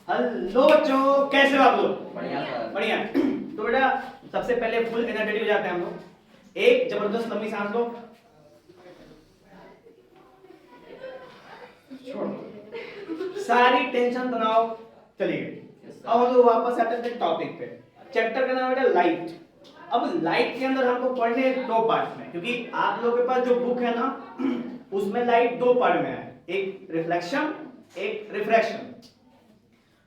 Hello बच्चों, कैसे हो आप लोग? बढ़िया सर। बढ़िया। तो बेटा सबसे पहले फुल एनर्जेटिक हो जाते हैं हम लोग। एक जबरदस्त लंबी सांस लो, छोड़ो सारी टेंशन तनाव चली गई। अब हम लोग वापस आते हैं टॉपिक पे। चैप्टर का नाम है लाइट। अब लाइट के अंदर हमको पढ़ने दो पार्ट में, क्योंकि आप लोगों के पास जो बुक है ना उसमें लाइट दो पार्ट में है, एक रिफ्लेक्शन एक रिफ्रैक्शन।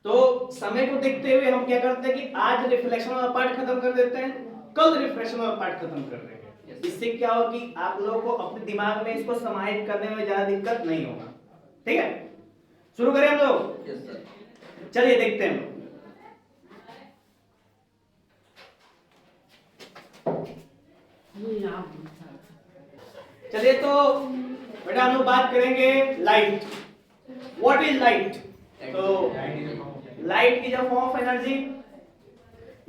तो समय को देखते हुए हम क्या करते हैं कि आज रिफ्लेक्शन वाला पार्ट खत्म कर देते हैं, कल रिफ्रैक्शन वाला पार्ट खत्म कर देंगे। इससे क्या हो कि आप लोगों को अपने दिमाग में इसको समाहित करने में ज्यादा दिक्कत नहीं होगा। ठीक है, शुरू करें हम लोग? Yes sir. चलिए देखते हैं हम लोग। चलिए तो बेटा हम लोग बात करेंगे लाइट। What is light? तो light is a form of energy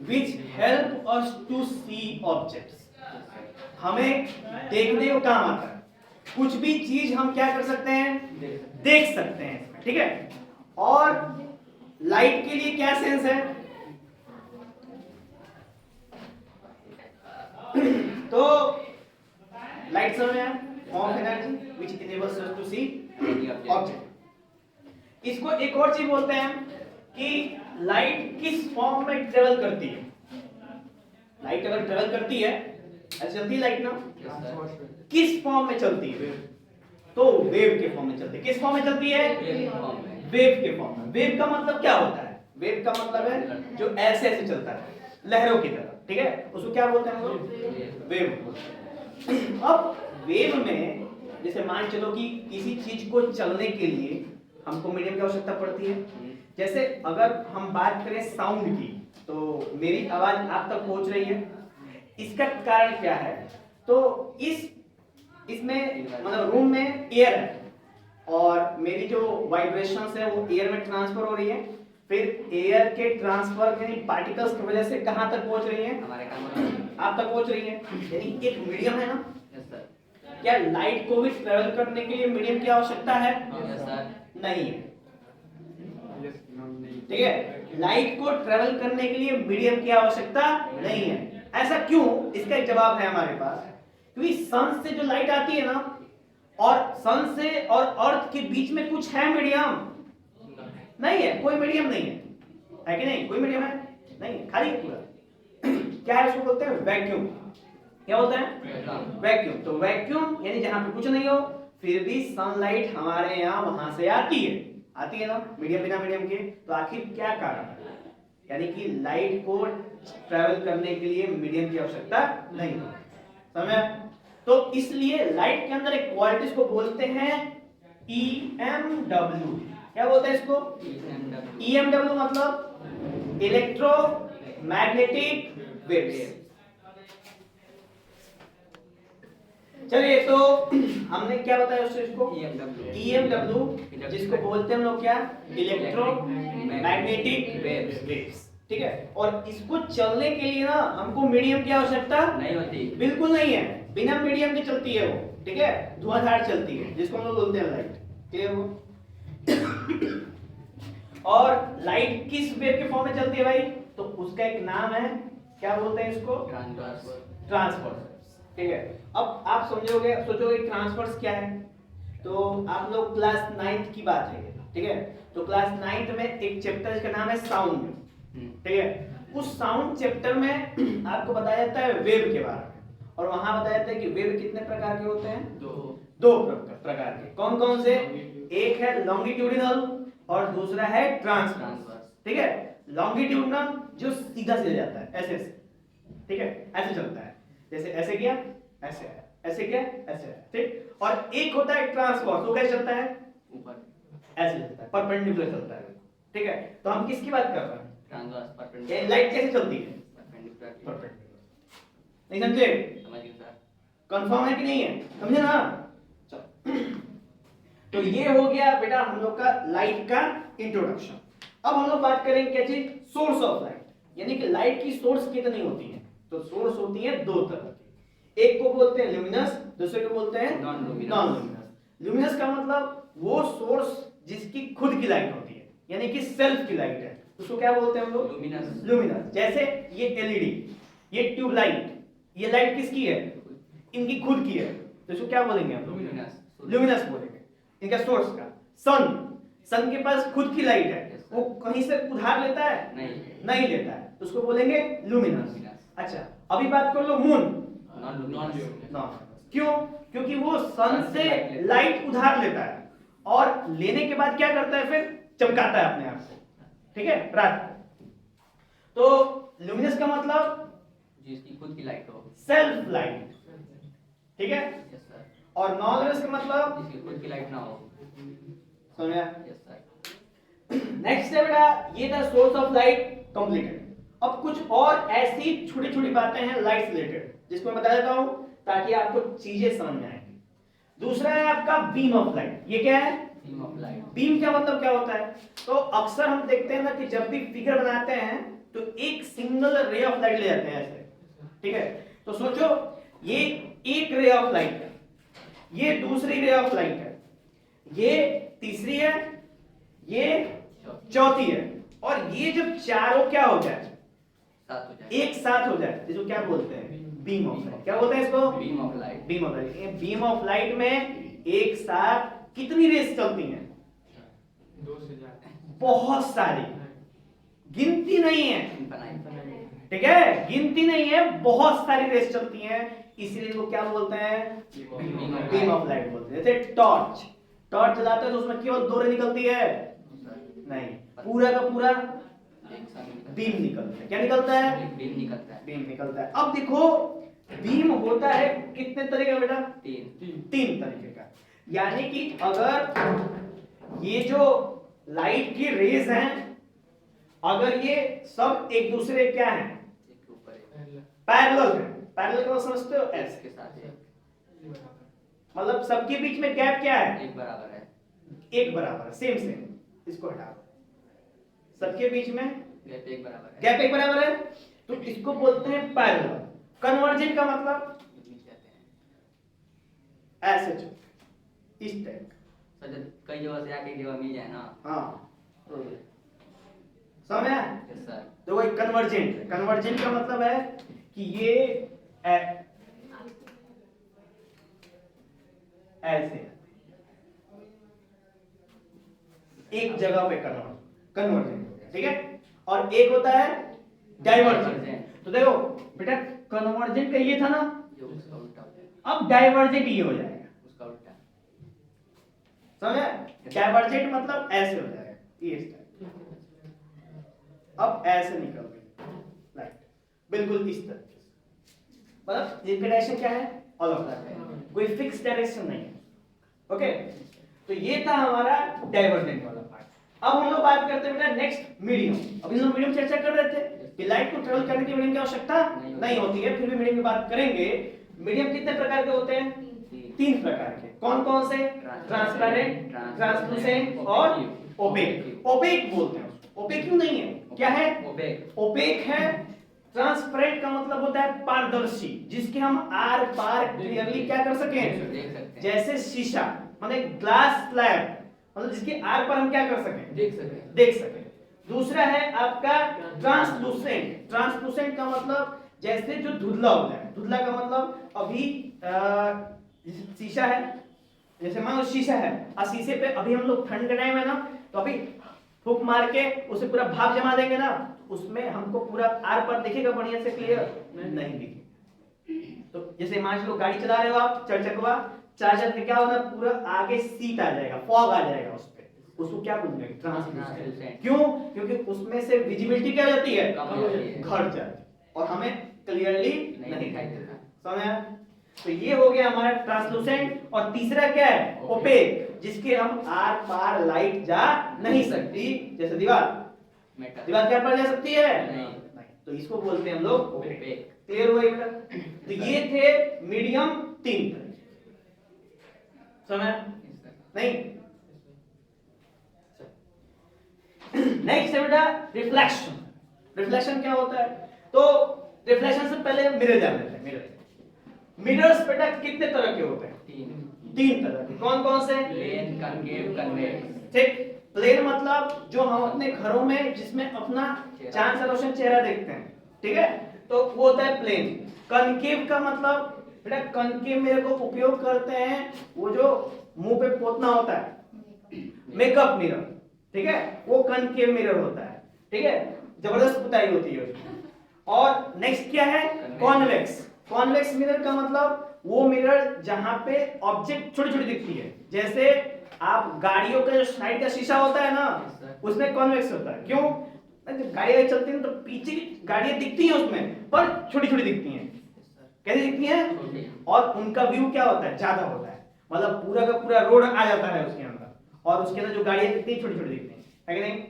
which help us to see objects। हमें देखने को काम आता है, कुछ भी चीज हम क्या कर सकते हैं, देख सकते हैं इसमें। ठीक है, और लाइट के लिए क्या सेंस है? तो लाइट समझ में आया, form of energy which enables us to see object। इसको एक और चीज बोलते हैं कि लाइट किस फॉर्म में ट्रेवल करती है। लाइट अगर ट्रेवल करती है, ऐसे चलती है लाइट ना, किस फॉर्म में चलती है? तो वेव के फॉर्म में चलती है। किस फॉर्म में चलती है? वेव के फॉर्म में। वेव का मतलब क्या होता है? वेव का मतलब है जो ऐसे ऐसे चलता है, लहरों की तरह। ठीक है, उसको क्या बोलते हैं हम लोग? वेव। अब वेव में जैसे मान चलो कि किसी चीज को चलने के लिए हमको मीडियम की आवश्यकता पड़ती है। जैसे अगर हम बात करें साउंड की, तो मेरी आवाज आप तक पहुंच रही है, इसका कारण क्या है? तो इसमें मतलब रूम में एयर है और मेरी जो वाइब्रेशंस है वो एयर में ट्रांसफर हो रही है, फिर एयर के ट्रांसफर यानी पार्टिकल्स की वजह से कहां तक पहुंच रही है? हमारे काम आप तक पहुंच रही है, यानी एक मीडियम है ना। Yes sir. क्या लाइट को भी ट्रेवल करने के लिए मीडियम की आवश्यकता है? Yes sir. नहीं है। ठीक है, लाइट को ट्रेवल करने के लिए मीडियम की आवश्यकता नहीं है। ऐसा क्यों? इसका एक जवाब है हमारे पास। क्योंकि सन से जो लाइट आती है ना, और सन से और अर्थ के बीच में कुछ है मीडियम? नहीं है, कोई मीडियम नहीं है कि नहीं? कोई मीडियम है नहीं, खाली पूरा। क्या है उसको बोलते हैं? वैक्यूम। क्या बोलते हैं? वैक्यूम। तो वैक्यूम यानी जहां पे कुछ नहीं हो फिर भी सनलाइट हमारे यहाँ वहां से आती है ना, मीडियम बिना मीडियम के। तो आखिर क्या कारण है? यानी कि लाइट को ट्रैवल करने के लिए मीडियम की आवश्यकता नहीं है। समझ? तो इसलिए लाइट के अंदर एक क्वालिटीज को बोलते हैं EMW। क्या बोलते हैं इसको? EMW मतलब इलेक्ट्रोमैग्नेटिक वेव्स। चलिए तो हमने क्या बताया उससे, इसको EMW जिसको बोलते हैं हम लोग क्या? Electromagnetic waves. ठीक है, और इसको चलने के लिए ना हमको मीडियम की आवश्यकता नहीं होती, बिल्कुल नहीं है, बिना मीडियम के चलती है वो। ठीक है, धुआंधार चलती है, जिसको हम लोग बोलते हैं लाइट। क्लियर हो? और लाइट किस वेव के फॉर्म में चलती है भाई? तो उसका एक नाम है, क्या बोलते हैं इसको? ट्रांसवर्स। ठीक है, अब आप समझोगे, सोचोगे ट्रांसवर्स क्या है। तो आप लोग क्लास 9th की बात है, ठीक है? तो क्लास 9th में एक चैप्टर जिसका नाम है साउंड। ठीक है, उस साउंड चैप्टर में आपको बताया जाता है वेव के बारे में, और वहां बताया जाता है कि वेव कितने प्रकार के होते हैं? दो प्रकार के। कौन कौन से? एक है लॉन्गिट्यूडिनल और दूसरा है ट्रांसवर्स। ठीक है, लॉन्गिट्यूडिनल जो सीधा सीधा जाता है, ऐसे ऐसे। ठीक है, ऐसे चलता है, जैसे ऐसे किया ऐसे आया, ऐसे किया ऐसे आया। ठीक, और एक होता है ट्रांसवर्स, वो कैसे चलता है? ऊपर ऐसे चलता है, परपेंडिकुलर चलता है। ठीक है, तो हम किसकी बात कर रहे हैं? Transverse, perpendicular. लाइट कैसे चलती है? परपेंडिकुलर। नहीं समझे? समझ गए सर। कंफर्म है कि नहीं है? समझे ना? चलो, तो ये हो गया बेटा हम लोग का लाइट का इंट्रोडक्शन। अब हम लोग बात करेंगे क्या चीज? सोर्स ऑफ लाइट, यानी कि लाइट की सोर्स कितनी होती है? तो सोर्स होती है दो तरह की, एक को बोलते हैं ल्यूमिनस, दूसरे को बोलते हैं नॉन लुमिनस। ल्यूमिनस का मतलब वो सोर्स जिसकी खुद की लाइट होती है, यानी कि सेल्फ की लाइट है, उसको क्या बोलते हैं हम लोग? लुमिनस। लुमिनस। जैसे ये एलईडी, ये ट्यूबलाइट, ये लाइट किसकी है? इनकी खुद की है, तो इसको क्या बोलेंगे हम? लुमिनस। लुमिनस बोलेंगे। इनका सोर्स का सन के पास खुद की लाइट है, वो कहीं से उधार लेता है? नहीं लेता है, तो उसको बोलेंगे लुमिनस। अच्छा, अभी बात कर लो मून। नॉन। क्यों? क्योंकि वो सन से लाइट उधार लेता है और लेने के बाद क्या करता है? फिर चमकाता है अपने आप को, ठीक है, रात को। तो लुमिनस का मतलब जिसकी खुद की लाइट हो, सेल्फ लाइट, ठीक है। Yes sir. और नॉन लुमिनस का मतलब जिसकी खुद की लाइट ना हो, समझा? Yes sir. नेक्स्ट है बेटा, ये था सोर्स ऑफ लाइट कंप्लीटेड। अब कुछ और ऐसी छोटी छोटी बातें हैं लाइट से रिलेटेड, जिसको मैं बता देता हूं ताकि आपको चीजें समझ में आएंगी। दूसरा है आपका बीम ऑफ लाइट। ये क्या है? Beam of light. बीम का मतलब क्या होता है? तो अक्सर हम देखते हैं ना कि जब भी फिगर बनाते हैं तो एक सिंगल रे ऑफ लाइट ले जाते हैं ऐसे, ठीक है। तो सोचो, ये एक रे ऑफ लाइट है, ये दूसरी रे ऑफ लाइट है, ये तीसरी है, ये चौथी है, और ये जब चारों क्या हो जाए? एक साथ हो जाए, जिसको क्या बोलते हैं? Beam of light. क्या बोलते हैं इसको? Beam of light. Beam of light. Beam of light में एक साथ कितनी रेस चलती हैं? 2 से ज्यादा, बहुत सारी, गिनती नहीं है, इनफाइनाइट। ठीक है, गिनती नहीं है, बहुत सारी रेस चलती हैं, इसीलिए इनको क्या बोलते हैं? बीम ऑफ लाइट बोलते हैं। जैसे टॉर्च, टॉर्च जलाते हैं तो उसमें केवल 2 रे निकलती है? नहीं, पूरा का पूरा बीम निकलता है। क्या निकलता है? बीम निकलता है। बीम निकलता है। अब देखो, बीम होता है कितने तरह का बेटा? 3 तरीके का। यानी कि अगर ये जो लाइट की रेज हैं, अगर ये सब एक दूसरे क्या हैं? पैरेलल है। पैरेलल को समझते हो? ऐसे के साथ है, मतलब सबके बीच में गैप क्या है? एक बराबर है। एक बराबर है, सेम सेम। इसको हटा दो, सबके बीच में गैप एक बराबर है। गैप एक बराबर है, तो इसको बोलते हैं पैरेलल। कन्वर्जेंट का मतलब ऐसे इस टाइप। सर जब कई जगह से आके एक जगह मिल जाए ना, हाँ, समझ आया? Yes sir. तो वही कन्वर्जेंट है। कन्वर्जेंट का मतलब है कि ये ऐसे एक जगह पे कन्वर्जेंट, ठीक है। और एक होता है डाइवर्जेंट। तो देखो बेटा, कन्वर्जेंट का ये था ना, जो उसका उल्टा हो जाए, अब डाइवर्जेंट ये हो जाएगा, उसका उल्टा। समझे? डाइवर्जेंट मतलब ऐसे हो जाएगा, ये इस टाइप। अब ऐसे निकल गई लाइट, बिल्कुल इस तरह से। मतलब ये डायरेक्शन क्या है? अलग अलग है, कोई फिक्स डायरेक्शन नहीं है। ओके, तो ये था हमारा डाइवर्जेंट वाला पार्ट। अब हम लोग बात करते हैं बेटा नेक्स्ट, मीडियम। अभी हम लोग मीडियम चर्चा कर रहे थे कि लाइट को ट्रेवल करने की मीडियम की आवश्यकता नहीं होती है, फिर भी मीडियम की बात करेंगे। मीडियम कितने प्रकार के होते हैं? 3 प्रकार के। कौन कौन से? ट्रांसपेरेंट, ट्रांसलूसेंट और ओपेक। ओपेक बोलते हैं उसको। ओपेक क्यों नहीं है? क्या है? ओपेक। ओपेक है। ट्रांसपेरेंट का मतलब होता है पारदर्शी, जिसके हम आर पार क्लियरली क्या कर सकें? देख सकते हैं। जैसे शीशा, मतलब ग्लास स्लैब, मतलब जिसके आर पर हम क्या कर सकें? देख सकें। दूसरा है आपका ट्रांसलूसेंट। ट्रांसलूसेंट का मतलब जैसे जो धुंधला हो जाए। धुंधला का मतलब अभी जैसे शीशा है, जैसे मान लो शीशा है, और शीशे पे अभी हम लोग ठंड के टाइम है ना, तो अभी फूंक मार के उसे पूरा भाप जमा देंगे ना, उसमें हमको पूरा आर पर दिखेगा बढ़िया से क्लियर? नहीं दिखेगा। तो जैसे मान लो गाड़ी चला रहे हो आप, चरचकवा, चार्जर पे क्या होगा? पूरा आगे सीट आ जाएगा, फॉग आ जाएगा उस पे, उसको क्या बोलेंगे? ट्रांसलूसेंट। क्यों? क्योंकि उसमें से विजिबिलिटी क्या हो जाती है? कम हो जाती है, घट जाती है, और हमें क्लियरली नहीं दिखाई देता। समझ आया? तो ये हो गया हमारा ट्रांसलूसेंट। और तीसरा क्या है? ओपेक, जिसके हम आर पार लाइट जा नहीं सकती, जैसे दीवार। दीवार क्या पर जा सकती है? नहीं। तो इसको बोलते हैं हम लोग ओपेक। ओपेक। क्लियर हुआ बेटा? तो ये थे मीडियम 3 तरह। समझ नहीं? नेक्स्ट है बेटा रिफ्लेक्शन। रिफ्लेक्शन क्या होता है? तो रिफ्लेक्शन से पहले मिरर जान लेते हैं। मिरर्स बेटा कितने तरह के होते हैं? 3 तरह के। कौन कौन से? Plane, concave, convex. ठीक, प्लेन मतलब मतलब जो हम अपने घरों में जिसमें अपना चांद सा रोशन चेहरा देखते हैं, ठीक है, तो वो होता है प्लेन। कनकेव का मतलब बेटा, कनकेव मेरे को उपयोग करते हैं वो जो मुंह पे पोतना होता है, मेकअप मिरर, ठीक है, वो कनकेव मिरर होता है, ठीक है, जबरदस्त पुताई होती है उसकी। और नेक्स्ट क्या है, कॉन्वेक्स। कॉन्वेक्स मिरर का मतलब वो मिरर जहां पे ऑब्जेक्ट छोटी छोटी दिखती है, जैसे आप गाड़ियों का जो साइड का शीशा होता है ना, उसमें कॉन्वेक्स होता है। क्यों? जब गाड़ियां चलती हैं तो पीछे की गाड़ियां दिखती हैं उसमें, पर छोटी छोटी दिखती हैं। कैसे दिखती हैं? और उनका व्यू क्या होता है, ज्यादा होता है, मतलब पूरा का पूरा रोड आ जाता है उसके अंदर, और उसके अंदर जो गाड़ियां दिखती हैं छोटी छोटी दिखती हैं, है कि नहीं?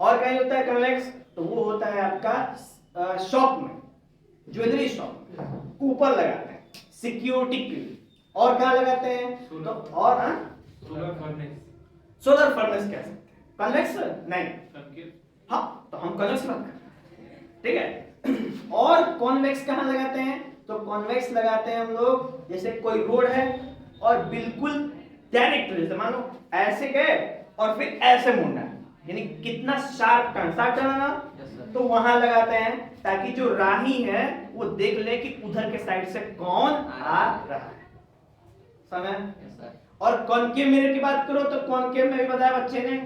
और कहीं होता है कॉन्वेक्स, तो वो होता है आपका शॉप में, ज्वेलरी शॉप में ऊपर लगाते हैं, सिक्योरिटी के लिए। और कहाँ लगाते हैं? तो और सोलर फर्नेस। सोलर फर्नेस कह सकते हैं। कॉन्वेक्स नहीं, कनकेव। हाँ, तो हम कॉन्वेक्स बात कर रहे हैं, ठीक है। और कॉन्वेक्स कहाँ लगाते हैं? तो कॉन्वेक्स लगाते हैं हम लोग, जैसे कोई रोड है और बिल्कुल डायरेक्ट, जैसे मान लो ऐसे गए और फिर ऐसे मुड़ना है, यानी कितना शार्प टर्न है ना, तो वहां लगाते हैं ताकि जो राही है वो देख ले कि उधर के साइड से कौन आ रहा है। समझ? और कॉनकेव मिरर की बात करो तो कॉनकेव में भी बताया बच्चे ने,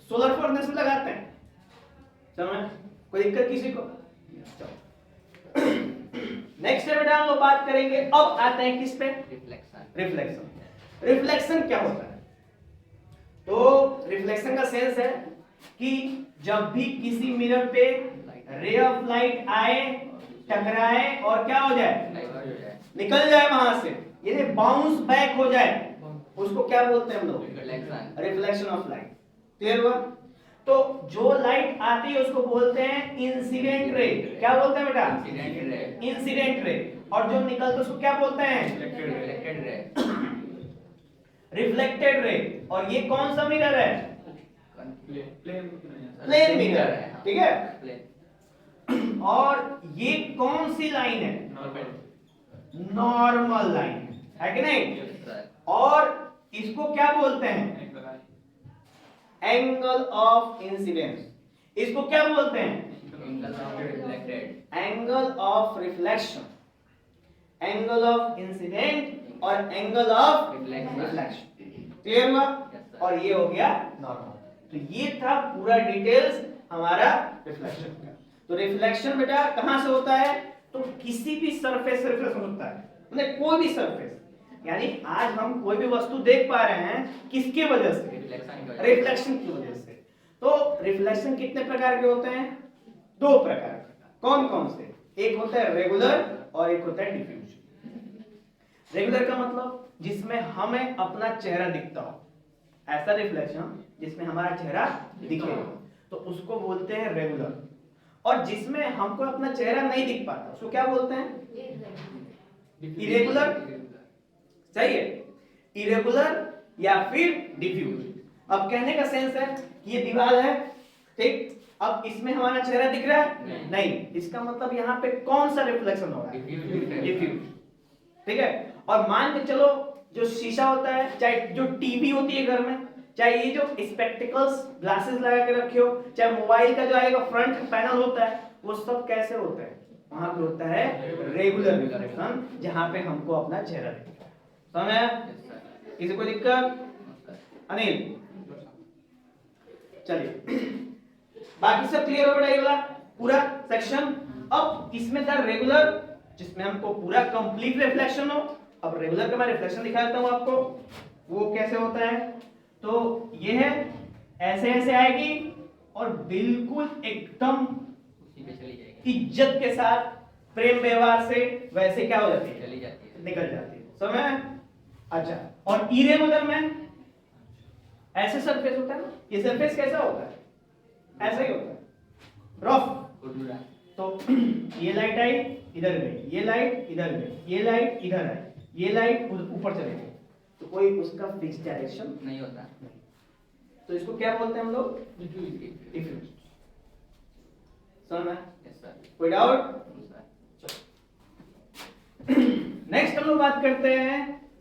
सोलर फर्नेस में लगाते हैं। समझ? कोई दिक्कत किसी को? नेक्स्ट बेटा हम लोग बात करेंगे, अब आते हैं किस पे? रिफ्लेक्शन। रिफ्लेक्शन क्या होता है? तो रिफ्लेक्शन का सेंस है कि जब भी किसी मिरर पे रे ऑफ लाइट आए, टकराए और क्या हो जाए, निकल जाए वहां से, ये बाउंस बैक हो जाए, उसको क्या बोलते हैं हम लोग? Reflection of light. क्लियर हुआ? तो जो लाइट आती है उसको बोलते हैं इंसिडेंट रे। क्या बोलते हैं बेटा? Incident ray. और जो निकलता है उसको क्या बोलते हैं? Reflected ray. और ये कौन सा मिरर है? प्लेन मिरर है, ठीक है। और ये कौन सी लाइन है? नॉर्मल लाइन है कि नहीं? और इसको क्या बोलते हैं? Angle of incidence. इसको क्या बोलते हैं? Angle of reflection, angle of incident और एंगल ऑफ रिफ्लेक्शन। क्लियर हुआ? और ये हो गया नॉर्मल। तो ये था पूरा डिटेल्स हमारा रिफ्लेक्शन का। तो रिफ्लेक्शन बेटा कहां से होता है? तो किसी भी सरफेस से रिफ्लेक्शन होता है, मतलब कोई भी सरफेस, यानी आज हम कोई भी वस्तु देख पा रहे हैं किसके वजह से? रिफ्लेक्शन की वजह से। तो रिफ्लेक्शन कितने प्रकार के होते हैं? दो प्रकार के। कौन कौन से? एक होता है रेगुलर और एक होता है डिफ्यूज। रेगुलर का मतलब जिसमें हमें अपना चेहरा दिखता हो, ऐसा रिफ्लेक्शन जिसमें हमारा चेहरा दिखे, तो उसको बोलते हैं रेगुलर। और जिसमें हमको अपना चेहरा नहीं दिख पाता उसको क्या बोलते हैं? इरेगुलर। सही है, इरेगुलर या फिर डिफ्यूज। अब कहने का सेंस है कि ये दीवार है, ठीक, अब इसमें हमारा चेहरा दिख रहा है? नहीं। इसका मतलब यहाँ पे कौन सा रिफ्लेक्शन हो रहा है? डिफ्यूज। ठीक है। और मान के चलो जो शीशा होता है, चाहे जो टीवी होती है घर में, चाहे ये जो स्पेक्टिकल्स ग्लासेस लगा के रखे हो, चाहे मोबाइल का जो आएगा फ्रंट पैनल होता है, वो सब कैसे होता है? वहां पे होता है रेगुलर रिफ्लेक्शन, जहां पे हमको अपना चेहरा दिखता है। समझ आया? किसी को दिक्कत? अनिल चलिए, बाकी सब क्लियर हो गया ये वाला पूरा सेक्शन। अब इसमें था रेगुलर, जिसमें हमको पूरा कंप्लीट रिफ्लेक्शन हो। अब रेगुलर का मैं रिफ्लेक्शन दिखा देता हूं आपको, वो कैसे होता है। तो ये है, ऐसे ऐसे आएगी और बिल्कुल एकदम इज्जत के साथ, प्रेम व्यवहार से वैसे क्या हो जाती है? चली जाती है, निकल जाती है। समझ? अच्छा, और इरेगुलर में ऐसे सरफेस होता है ना, ये सरफेस कैसा होता है? ऐसा ही होता है, रफ। तो ये लाइट आई इधर गई, ये लाइट इधर गई, ये लाइट इधर आई, ये लाइट ऊपर चली गई, तो कोई उसका फिक्स डायरेक्शन नहीं होता। तो इसको क्या बोलते हैं हम लोग? डिफ्यूज। समझ में? कोई डाउट? नेक्स्ट हम लोग बात करते हैं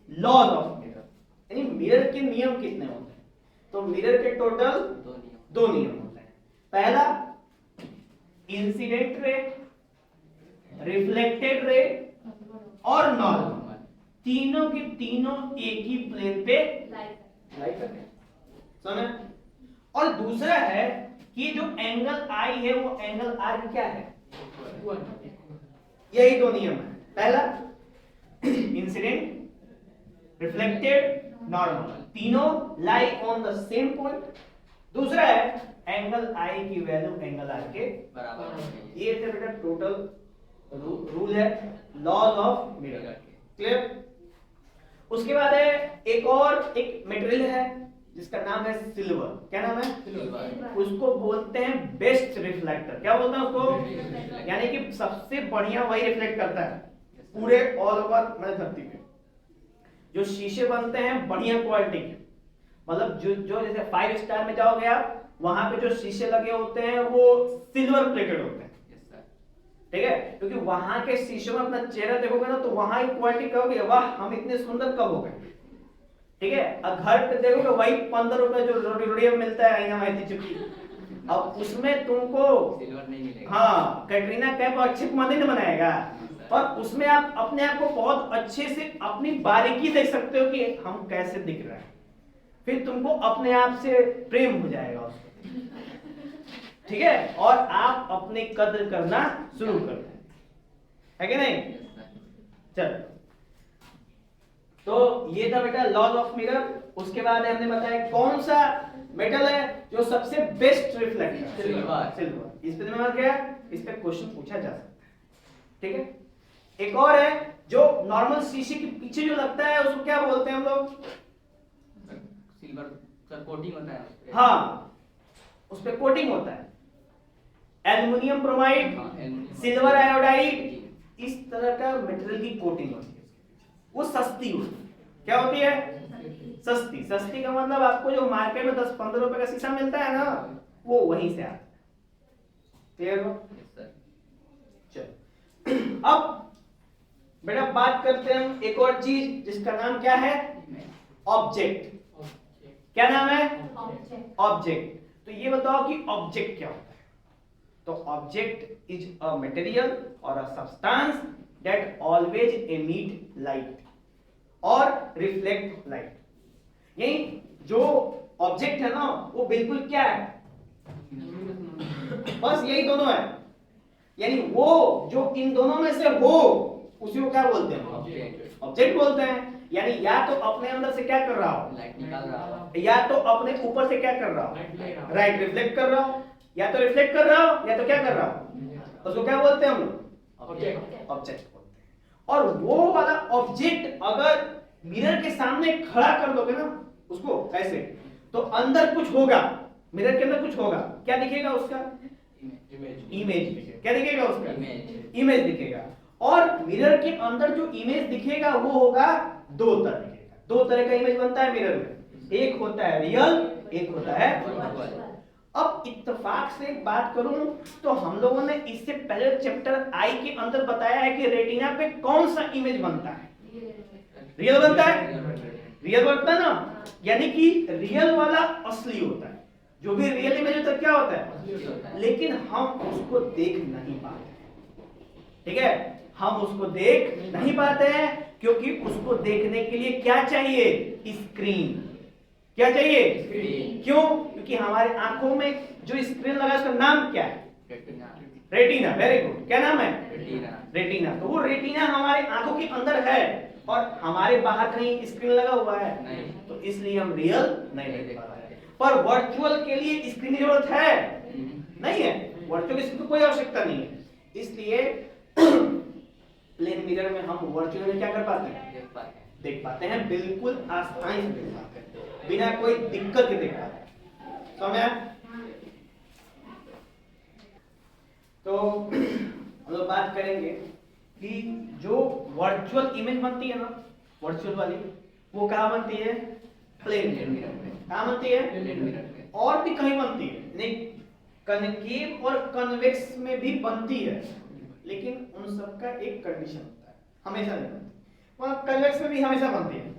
लॉज ऑफ मिरर, यानी मिरर के नियम कितने होते हैं। तो मिरर के टोटल दो नियम। दो नियम होते हैं। पहला इंसिडेंट रे, रिफ्लेक्टेड रे और नॉर्मल, तीनों के तीनों एक ही प्लेन पे लाइट करते हैं। समझ? और दूसरा है कि जो एंगल आई है वो एंगल आर क्या है, यही दो नियम है। पहला इंसिडेंट, रिफ्लेक्टेड, नॉर्मल, तीनों lie on the same point. दूसरा है एंगल आई की वैल्यू एंगल आर के बराबर। ये है बेटा टोटल रूल है, लॉज ऑफ मिरर। क्लियर? उसके बाद है एक और एक मटेरियल है जिसका नाम है सिल्वर। क्या नाम है? सिल्वर। उसको बोलते हैं बेस्ट रिफ्लेक्टर। क्या बोलते हैं उसको? यानी कि सबसे बढ़िया वही रिफ्लेक्ट करता है पूरे ऑल ओवर धरती पे। जो शीशे बनते हैं बढ़िया क्वालिटी के, मतलब जो जैसे 5 स्टार में जाओगे आप, वहां पे जो शीशे लगे होते हैं वो सिल्वर प्लेटेड होते हैं। ठीक है? क्योंकि वहां के शीशों में अपना चेहरा देखोगे ना तो वहां की क्वालिटी कहोगे वाह हम इतने सुंदर कब हो गए। ठीक है? अब घर पे देखोगे वही 15 रुपए जो रोड़ी में मिलता है आईना माइती चुकी, अब उसमें तुमको सिल्वर नहीं मिलेगा। हाँ कैटरीना कैफ और अक्षय कुमार नहीं बनाएगा, और उसमें आप अपने आप को बहुत अच्छे से अपनी बारीकी देख सकते हो कि हम कैसे दिख रहे हैं, फिर तुमको अपने आप से प्रेम हो जाएगा उसको। ठीक है? और आप अपनी कद्र करना शुरू कर दें, है कि नहीं? चल, तो ये था बेटा लॉज ऑफ मिरर। उसके बाद हमने बताया कौन सा मेटल है जो सबसे बेस्ट रिफ्लेक्टर, सिल्वर। इस पे नंबर क्या है, इस पे क्वेश्चन पूछा जा सकता है। ठीक है? एक और है जो नॉर्मल शीशे के पीछे जो लगता है उसको क्या बोलते हैं हम लोग? सिल्वर का कोटिंग होता है। हाँ, उस पे कोटिंग होता है, एल्युमिनियम ब्रोमाइड, सिल्वर आयोडाइड, इस तरह का मटेरियल की कोटिंग होती है। वो सस्ती होती है। क्या होती है? सस्ती। सस्ती का मतलब आपको जो मार्केट में 10-15 रुपए का शीशा मिलता है ना, वो वहीं से आता है। क्लियर हो? चलो अब बेटा बात करते हैं हम एक और चीज जिसका नाम क्या है, ऑब्जेक्ट। क्या नाम है? ऑब्जेक्ट। तो ये बताओ कि ऑब्जेक्ट क्या होता है? तो ऑब्जेक्ट इज अ मटेरियल और a substance that always emit light और रिफ्लेक्ट लाइट। यही जो ऑब्जेक्ट है ना वो बिल्कुल क्या है, बस यही दोनों है, यानी वो जो इन दोनों में से हो उसी को क्या बोलते हैं? ऑब्जेक्ट बोलते हैं। यानी या तो अपने अंदर से क्या कर रहा हो, लाइट निकाल रहा हो, या तो अपने ऊपर से क्या कर रहा हो, राइट रिफ्लेक्ट कर रहा हो, या तो रिफ्लेक्ट कर रहा हो या तो क्या कर रहा हो, उसको क्या बोलते हैं हम लोग? ऑब्जेक्ट बोलते हैं। और वो वाला ऑब्जेक्ट अगर मिरर के सामने खड़ा कर दोगे ना उसको ऐसे, तो अंदर कुछ होगा, मिरर के अंदर कुछ होगा। क्या दिखेगा उसका? इमेज दिखेगा। क्या दिखेगा उसका? इमेज दिखेगा। और मिरर के अंदर जो इमेज दिखेगा वो होगा दो तरह दिखेगा। दो तरह का इमेज बनता है मिरर में, एक होता है रियल, एक होता है वर्चुअल। अब इत्तेफाक से एक बात करूं तो हम लोगों ने इससे पहले चैप्टर आई के अंदर बताया है कि रेटिना पे कौन सा इमेज बनता है? रियल बनता है। रियल बनता है ना, यानी कि रियल वाला असली होता है। जो भी रियल इमेज होता है क्या होता है, लेकिन हम उसको देख नहीं पाते। ठीक है? हम उसको देख नहीं पाते हैं क्योंकि उसको देखने के लिए क्या चाहिए? स्क्रीन। क्या चाहिए? स्क्रीन। क्यों? क्योंकि हमारे आंखों में जो स्क्रीन लगा है उसका नाम क्या है? रेटिना। Very good. क्या नाम है? रेटिना। तो वो रेटिना हमारे आंखों के अंदर है और हमारे बाहर कहीं स्क्रीन लगा हुआ है नहीं, तो इसलिए हम रियल नहीं देख पा रहे हैं। पर वर्चुअल के लिए स्क्रीन की जरूरत है? नहीं है। वर्चुअल स्क्रीन की कोई आवश्यकता नहीं है, इसलिए प्लेन मिरर में हम वर्चुअल में क्या कर पाते हैं? देख पाते हैं। बिल्कुल आसानी से देख पाते हैं, बिना कोई दिक्कत के देख पाते हैं। समझ आया? तो हम लोग बात करेंगे कि जो वर्चुअल इमेज बनती है ना, वर्चुअल वाली, वो कहाँ बनती है? प्लेन मिरर में। कहाँ बनती है? प्लेन मिरर में। और भी कहीं बनती है, नहीं कनकेव और कन्वेक्स में भी बनती है, लेकिन उन सब का एक कंडीशन होता है, हमेशा नहीं बनती। कन्वेक्स में भी हमेशा बनती है,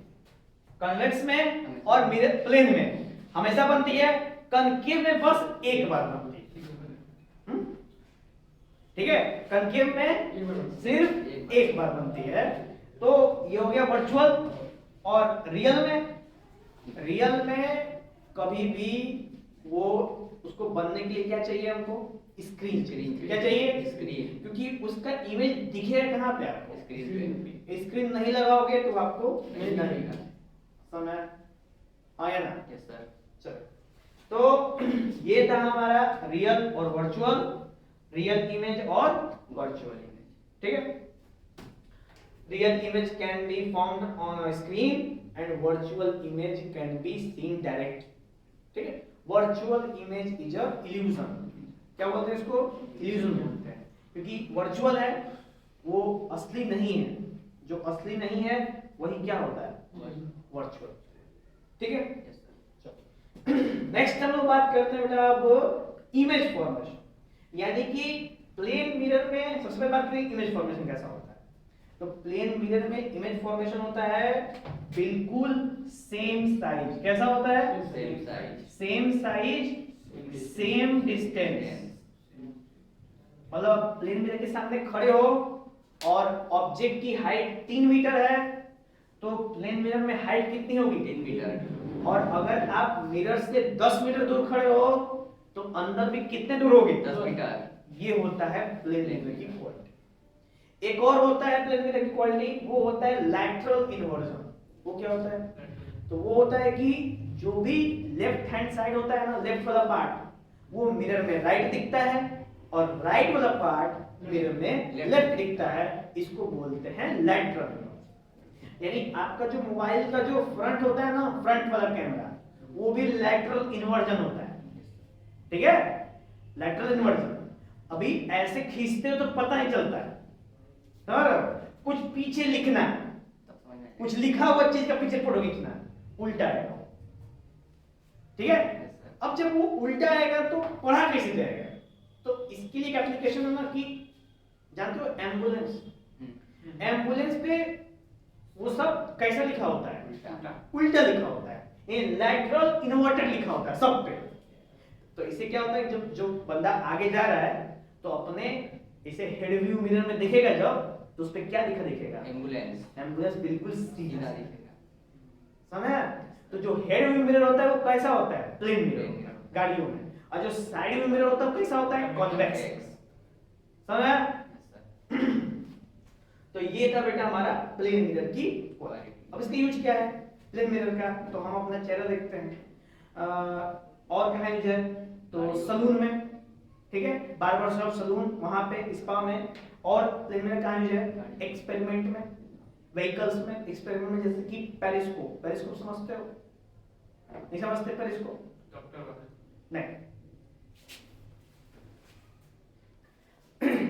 कन्वेक्स में और मिरर प्लेन में हमेशा बनती है, कनकेव में बस एक बार बनती है। ठीक है, कनकेव में सिर्फ एक बार बनती है। तो ये हो गया वर्चुअल। और रियल में कभी भी वो उसको बनने के लिए क्या चाहिए हमको? स्क्रीन। क्या चाहिए? स्क्रीन। क्योंकि उसका इमेज दिखेगा कहाँ पे आपको? स्क्रीन पे। स्क्रीन नहीं लगाओगे तो आपको नहीं दिखेगा। समय आया ना? Yes sir. चलो, तो ये था हमारा रियल और वर्चुअल, रियल इमेज और वर्चुअल इमेज। ठीक है। Real image can be formed on a screen and virtual image can be seen direct. ठीक है, virtual image is a illusion. क्या बोलते हैं इसको? इल्यूजन बोलते हैं, क्योंकि वर्चुअल है वो असली नहीं है। जो असली नहीं है वही क्या होता है? वर्चुअल। ठीक है। Yes sir. नेक्स्ट हम लोग बात करते हैं बेटा अब इमेज फॉर्मेशन, यानी कि प्लेन मिरर में सबसे पहले बात करें इमेज फॉर्मेशन कैसा होता है। तो प्लेन मिरर में इमेज फॉर्मेशन होता है बिल्कुल सेम साइज। कैसा होता है? Same size. Same size same distance. मतलब प्लेन मिरर के सामने खड़े हो और ऑब्जेक्ट की हाइट 3 मीटर है, तो प्लेन मिरर में हाइट कितनी होगी? 3 मीटर। और अगर आप मिरर से 10 मीटर दूर खड़े हो तो अंदर भी कितने दूर होगे? 10 मीटर। ये होता है प्लेन मिरर की क्वालिटी। एक और होता है प्लेन मिरर की क्वालिटी, वो होता है लैटरल इन्वर्जन। वो क्या होता है? तो वो होता है कि जो भी लेफ्ट हैंड साइड होता है ना, लेफ्ट वाला पार्ट, वो मिरर में राइट दिखता है और राइट वाला पार्ट मिरर में लेफ्ट दिखता है। इसको बोलते हैं लैटरल इन्वर्जन। यानी आपका जो मोबाइल का जो फ्रंट होता है ना, फ्रंट वाला कैमरा, वो भी लैटरल इन्वर्जन होता है। ठीक है, लैटरल इन्वर्जन। अभी ऐसे खींचते हो तो पता नहीं चलता है, समझ रहे हो? कुछ पीछे लिखना है, कुछ लिखा हुआ चीज का पीछे फोटो खींचना है, उल्टा आएगा। ठीक है, अब जब वो उल्टा आएगा तो पढ़ा कैसे जाएगा? तो इसके लिए एक एप्लीकेशन है ना, कि जानते हो एम्बुलेंस? एम्बुलेंस पे वो सब कैसा लिखा होता है? उल्टा लिखा होता है, ये लैटरल इन्वर्टेड लिखा होता है सब पे। तो इससे क्या होता है, जब जो बंदा आगे जा रहा है तो अपने इसे हेड व्यू मिरर में देखेगा जब, तो उस पे क्या लिखा दिखेगा? एम्बुलेंस। एम्बुलेंस बिल्कुल सीधा दिखेगा। समझा? तो जो हेड व्यू मिरर होता है वो कैसा होता है? प्लेन मिरर गाड़ियों में। और जो साइड व्यू मिरर होता है वो कैसा होता है? कॉन्वेक्स। समझा? तो ये था बेटा हमारा प्लेन मिरर की क्वालिटी। अब इसका यूज क्या है प्लेन मिरर का? तो हम अपना चेहरा देखते हैं। और कहाँ यूज है? तो सलून में, ठीक है, बार्बर शॉप, सलून, वहां पे स्पा में। और प्लेन मिरर कहाँ यूज है? एक्सपेरिमेंट में, व्हीकल्स में, एक्सपेरिमेंट में, जैसे कि पेरिस्कोप। पेरिस्कोप समझते हो? नहीं समझते पेरिस्कोप? नहीं।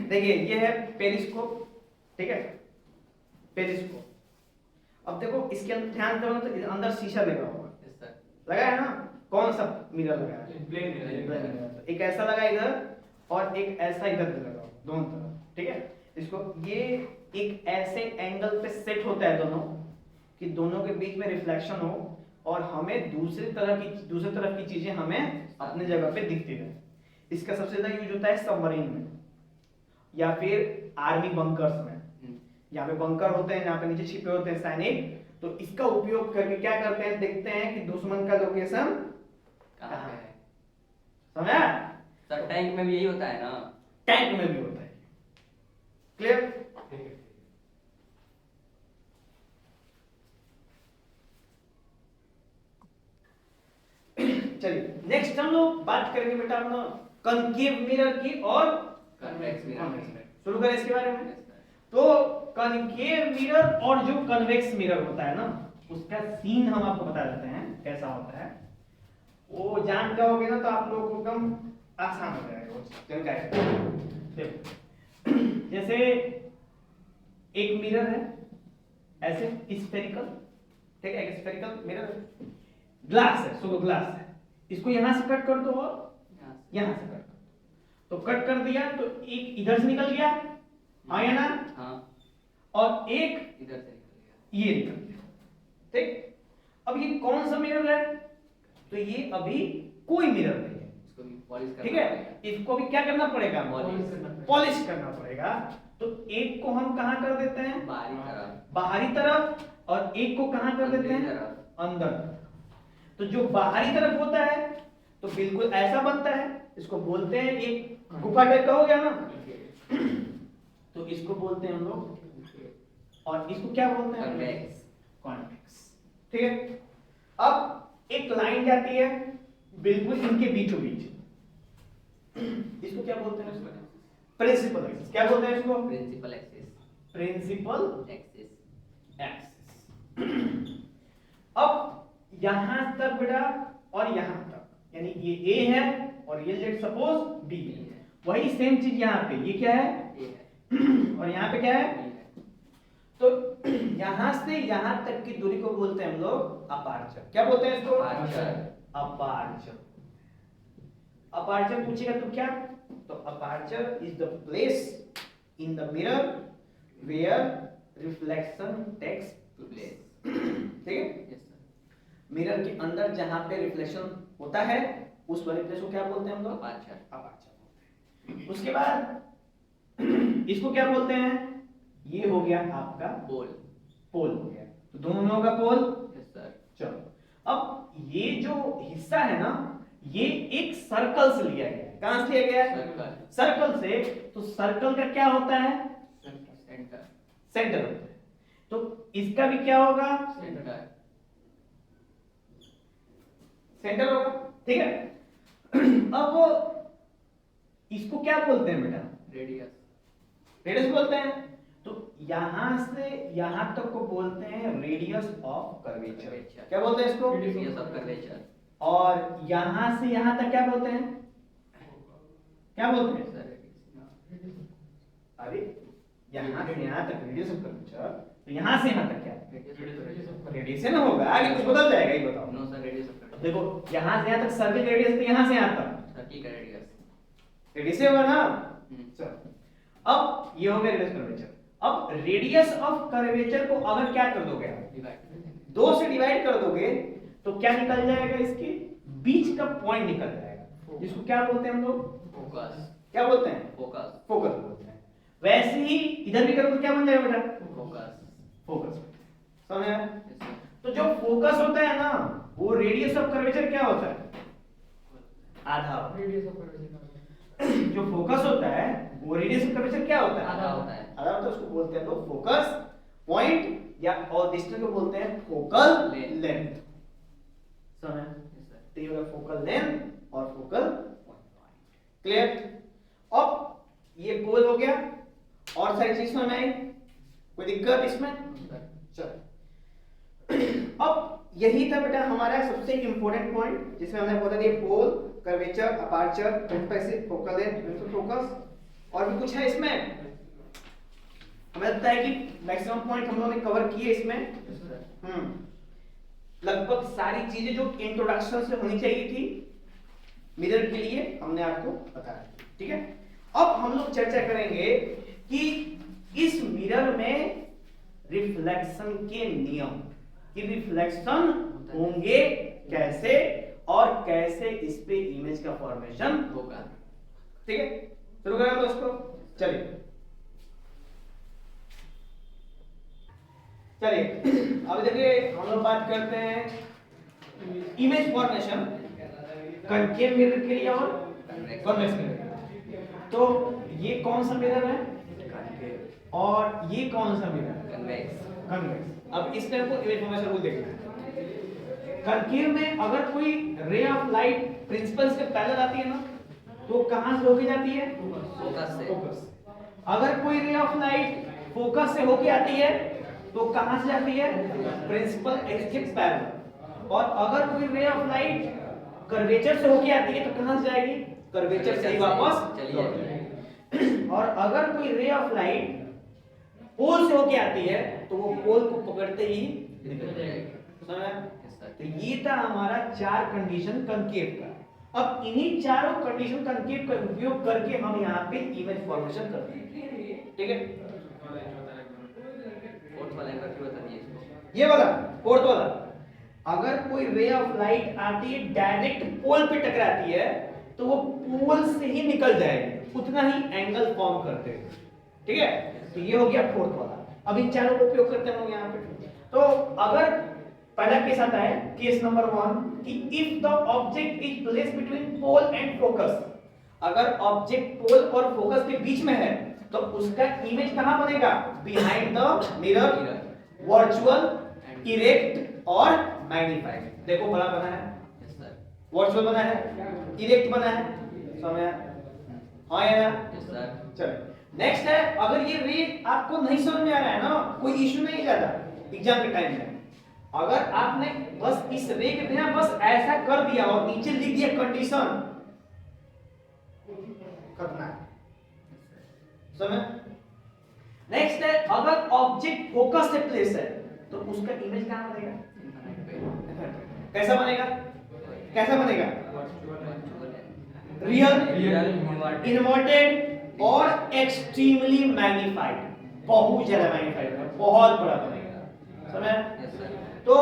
देखिए ये है पेरिस्कोप, ठीक है, पेरिस्कोप। अब देखो इसके अंदर ध्यान करो तो अंदर शीशा लगा हुआ है, लगा है ना? कौन सा मिरर लगा है? Plane mirror. एक ऐसा लगा इधर और एक ऐसा इधर भी लगा, दोनों तरफ। ठीक है, इसको ये एक ऐसे एंगल पे सेट होता है दोनों, कि दोनों के बीच में रिफ्लेक्शन हो और हमें दूसरी तरफ की चीजें हमें अपने जगह पे दिखती रहे। इसका सबसे ज्यादा यूज होता है सबमरीन में या फिर आर्मी बंकर्स में। यहाँ पे बंकर होते हैं, यहाँ पे नीचे छिपे होते हैं सैनिक, तो इसका उपयोग करके क्या करते हैं, देखते हैं कि दुश्मन का लोकेशन कहाँ है। समझा? सर टैंक में भी यही होता है ना? टैंक में भी होता है। क्लियर? चलिए नेक्स्ट हम लोग बात करेंगे बेटा अपना कनकेव मिरर की और कन्वेक्स मिरर। शुरू करें इसके बारे में। तो कनकेव मिरर और जो कन्वेक्स मिरर होता है ना, उसका सीन हम आपको बता देते हैं कैसा होता है। वो जान जाओगे ना तो आप लोगों को एकदम आसान हो जाएगा वो जानकारी। देखो जैसे एक मिरर है ऐसे स्फेरिकल, ठीक है, एक स्फेरिकल मिरर ग्लास है, सो ग्लास है, इसको यहां से कट कर दो और यहां से कट कर दो। तो कट कर दिया तो एक इधर से निकल गया, आया ना? हाँ। और एक इधर से निकल गया, ये निकल गया। ठीक, अब ये कौन सा मिरर है? तो ये अभी कोई मिरर नहीं है, इसको भी पॉलिश करना ठीक है। पड़ेगा। इसको भी क्या करना पड़ेगा, Polish पॉलिश करना पड़ेगा। तो एक को हम कहाँ कर देते हैं, बाहरी तरफ, बाहरी तरफ, और एक को कहाँ कर देते हैं, तरफ। अंदर। तो जो बाहरी तरफ होता है तो बिल्कुल ऐसा बनता है, इसको बोलते हैं एक गुफा टाइप का हो गया ना, तो इसको बोलते हैं हम लोग, और इसको क्या बोलते हैं, कन्वेक्स। कॉन्वेक्स, ठीक है। अब एक लाइन जाती है बिल्कुल इनके बीचों बीच, इसको क्या बोलते हैं, प्रिंसिपल एक्सिस। क्या बोलते हैं इसको, principal axis. Principal axis. Axis. अब यहां तक बेटा और यहां तक, यानी ये ए है और ये लेट सपोज बी है, वही सेम चीज यहाँ पे, ये क्या है ये है, और यहाँ पे क्या है। ये है। तो यहां से यहां तक की दूरी को बोलते हैं हम लोग अपार्चर। क्या बोलते हैं इसको, अपार्चर। अपार्चर। अपार्चर पूछेगा तो क्या, तो aperture is the place in the mirror where reflection takes place. ठीक है। Yes sir. मिरर के अंदर जहां पे रिफ्लेक्शन होता है उस वाले प्लेस को क्या बोलते हैं हम लोग, अपार्चर। अपार्चर बोलते हैं। उसके बाद इसको क्या बोलते हैं, ये हो गया आपका पोल। पोल हो गया, तो दोनों में होगा पोल। Yes sir. चलो अब ये जो हिस्सा है ना, ये एक सर्कल से लिया गया है। कहां से लिया गया है, सर्कल। सर्कल से। तो सर्कल का क्या होता है, सेंटर। सेंटर होता है। तो इसका भी क्या होगा, सेंटर। सेंटर होगा, ठीक है। अब इसको क्या बोलते हैं बेटा, रेडियस। रेडियस बोलते हैं। तो यहां से यहां तक को बोलते हैं रेडियस ऑफ कर्वेचर। कर्वेचर। क्या बोलते हैं इसको, रेडियस ऑफ कर्वेचर। और यहां से यहां तक क्या बोलते हैं, क्या बोलते हैं, सर अरे यहां से यहां तक रेडियस ऑफ कर्वेचर, तो यहां से यहां तक क्या रेडियस है ना, होगा आगे कुछ बदल जाएगा, ये बताओ। No sir, radius of curvature. देखो यहां से यहां तक सर्किल रेडियस, तो यहां से यहां तक सर्किल का रेडियस। रेडियस होगा ना। चलो अब ये हो गया रेडियस कर्वेचर। अब रेडियस ऑफ कर्वेचर को अगर क्या कर दोगे आप, डिवाइड। 2 से डिवाइड कर दोगे तो क्या निकल जाएगा, इसके बीच का पॉइंट निकल जाएगा, जिसको क्या बोलते हैं हम लोग, फोकस। क्या बोलते हैं, फोकस। फोकस बोलते हैं। वैसे ही इधर भी करो तो क्या बन जाएगा बेटा, फोकस। फोकस। समझ आया। Yes sir. तो जो फोकस होता है ना, वो रेडियस ऑफ कर्वेचर क्या होता है, आधा। जो फोकस होता है वो रेडियस ऑफ कर्वेचर क्या होता है, आधा होता है। आधा होता है। उसको बोलते हैं लोग फोकस पॉइंट, या और डिस्टेंस को बोलते हैं फोकल लेंथ। समझ आया? Yes sir. तो ये होगा फोकल लेंथ और फोकल पॉइंट। क्लियर। अब ये पोल हो गया, और सारी चीज समझ में आई, कोई दिक्कत इसमें, चलो। अब यही था बेटा हमारा सबसे इंपॉर्टेंट पॉइंट, जिसमें हमने बता दिया pole, curvature, aperture, principal, focal length, principal focus, और भी कुछ है इसमें। हमें लगता है कि मैक्सिमम पॉइंट हम लोगों ने कवर किए इसमें। Yes sir. लगभग सारी चीजें जो इंट्रोडक्शन से होनी चाहिए थी मिरर के लिए हमने आपको बताया, ठीक है। अब हम लोग चर्चा करेंगे कि इस मिरर में रिफ्लेक्शन के नियम, कि रिफ्लेक्शन होंगे कैसे और कैसे इस पे इमेज का फॉर्मेशन होगा। ठीक है। शुरू करें हम दोस्तों, चलिए अब देखिए हम लोग बात करते हैं इमेज फॉर्मेशन कनकेव मिरर के लिए और कन्वेक्स मिरर के लिए। तो ये कौन सा मिरर है और ये कौन सा मिरर है, कन्वेक्स। कन्वेक्स। अब इस टाइप को इमेज फॉर्मेशन रूल देखना है। कनकेव में अगर कोई रे ऑफ लाइट प्रिंसिपल से पैरेलल आती है ना, तो कहां से होके जाती है, फोकस से। फोकस। अगर कोई रे ऑफ लाइट फोकस से होके आती है तो कहां से जाती है, प्रिंसिपल एक्सिस के पैरेलल। और अगर कोई रे ऑफ लाइट कर्वेचर से होके आती है तो कहां से जाएगी, कर्वेचर से ही वापस चली लौट जाएगी। जाएगी। और अगर कोई रे ऑफ लाइट पोल से होके आती है तो वो पोल को पकड़ते ही निकल जाएगी। समझ आया? तो ये था हमारा 4 कंडीशन कनकेव का। अब इन्हीं चारों कंडीशन कनकेव का उपयोग करके हम यहाँ पे इमेज फॉर्मेशन करते हैं, ठीक है। फोर्थ वाला एक बार फिर बता दीजिए इसको। ये वाला फोर्थ वाला, अगर कोई रे ऑफ लाइट आती है डायरेक्ट पोल पे टकराती है तो वो पोल से ही निकल जाएगी, उतना ही एंगल फॉर्म करते हैं। ठीक है, तो ये हो गया फोर्थ वाला। अब इन चारों का उपयोग करते हैं यहाँ पे। तो अगर पहला केस आता है, केस नंबर 1, कि if the object is placed between pole and focus, अगर ऑब्जेक्ट पोल और फोकस के बीच में है तो उसका इमेज कहां बनेगा? Behind the mirror, virtual, erect और मैग्नीफाइड। देखो बड़ा बना है, वर्चुअल बना है, इरेक्ट बना है, समझ आया? हाँ या ना? चलो नेक्स्ट है, अगर ये रे आपको नहीं समझ में आ रहा है ना, कोई इशू नहीं ज्यादा एग्जाम के टाइम में, अगर आपने बस इस रे के बिना बस ऐसा कर दिया और नीचे लिख दिया कंडीशन, करना है, समझ? नेक्स्ट है, अगर ऑब्जेक्ट फोकस से प्लेस है तो उसका इमेज कहां बनेगा? कैसा बनेगा? कैसा बनेगा? रियल, इन्वर्टेड और एक्सट्रीमली मैग्नीफाइड, बहुत ज्यादा मैग्नीफाइड, बहुत बड़ा बनेगा, समझ? तो